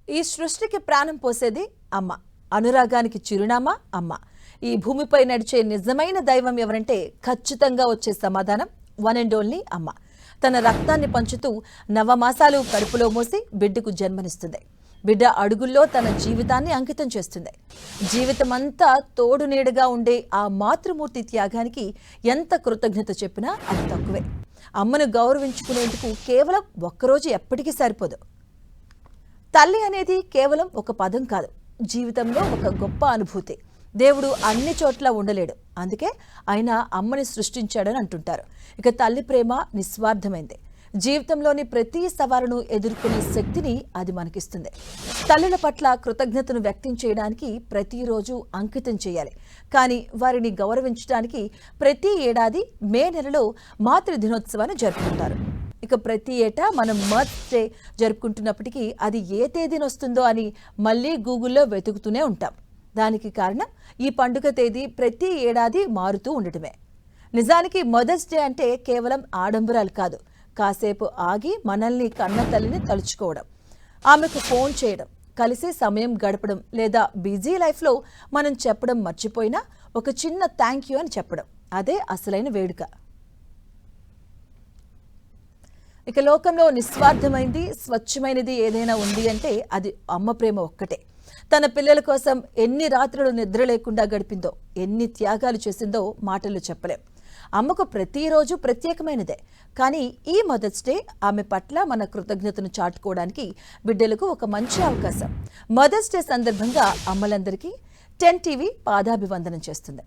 ఈ సృష్టికి ప్రాణం పోసేది అమ్మ. అనురాగానికి చిరునామా అమ్మ. ఈ భూమిపై నడిచే నిజమైన దైవం ఎవరంటే ఖచ్చితంగా వచ్చే సమాధానం వన్ అండ్ ఓన్లీ అమ్మ. తన రక్తాన్ని పంచుతూ నవమాసాలు కడుపులో మోసి బిడ్డకు జన్మనిస్తుంది. బిడ్డ అడుగుల్లో తన జీవితాన్ని అంకితం చేస్తుంది. జీవితమంతా తోడు నీడగా ఉండే ఆ మాతృమూర్తి త్యాగానికి ఎంత కృతజ్ఞత చెప్పినా అది తక్కువే. అమ్మను గౌరవించుకునేందుకు కేవలం ఒక్కరోజు ఎప్పటికీ సరిపోదు. తల్లి అనేది కేవలం ఒక పదం కాదు, జీవితంలో ఒక గొప్ప అనుభూతి. దేవుడు అన్ని చోట్ల ఉండలేడు, అందుకే ఆయన అమ్మని సృష్టించాడని అంటుంటారు. ఇక తల్లి ప్రేమ నిస్వార్థమైంది. జీవితంలోని ప్రతి సవాలును ఎదుర్కొనే శక్తిని అది మనకిస్తుంది. తల్లుల పట్ల కృతజ్ఞతను వ్యక్తం చేయడానికి ప్రతిరోజు అంకితం చేయాలి. కానీ వారిని గౌరవించడానికి ప్రతి ఏడాది మే నెలలో మాతృ దినోత్సవాన్ని జరుపుకుంటారు. ఇక ప్రతి ఏటా మనం మదర్స్ డే జరుపుకుంటున్నప్పటికీ అది ఏ తేదీన వస్తుందో అని మళ్ళీ గూగుల్లో వెతుకుతూనే ఉంటాం. దానికి కారణం ఈ పండుగ తేదీ ప్రతి ఏడాది మారుతూ ఉండటమే. నిజానికి మదర్స్ డే అంటే కేవలం ఆడంబరాలు కాదు, కాసేపు ఆగి మనల్ని కన్న తల్లిని తలుచుకోవడం, ఆమెకు ఫోన్ చేయడం, కలిసి సమయం గడపడం, లేదా బిజీ లైఫ్లో మనం చెప్పడం మర్చిపోయినా ఒక చిన్న థ్యాంక్ యూ అని చెప్పడం, అదే అసలైన వేడుక. ఇక లోకంలో నిస్వార్థమైంది, స్వచ్ఛమైనది ఏదైనా ఉంది అంటే అది అమ్మ ప్రేమ ఒక్కటే. తన పిల్లల కోసం ఎన్ని రాత్రులు నిద్ర లేకుండా గడిపిందో, ఎన్ని త్యాగాలు చేసిందో మాటల్లో చెప్పలేం. అమ్మకు ప్రతిరోజు ప్రత్యేకమైనదే. కానీ ఈ మదర్స్ డే ఆమె పట్ల మన కృతజ్ఞతను చాటుకోవడానికి బిడ్డలకు ఒక మంచి అవకాశం. మదర్స్ డే సందర్భంగా అమ్మలందరికీ 10 టీవీ పాదాభివందనం చేస్తుంది.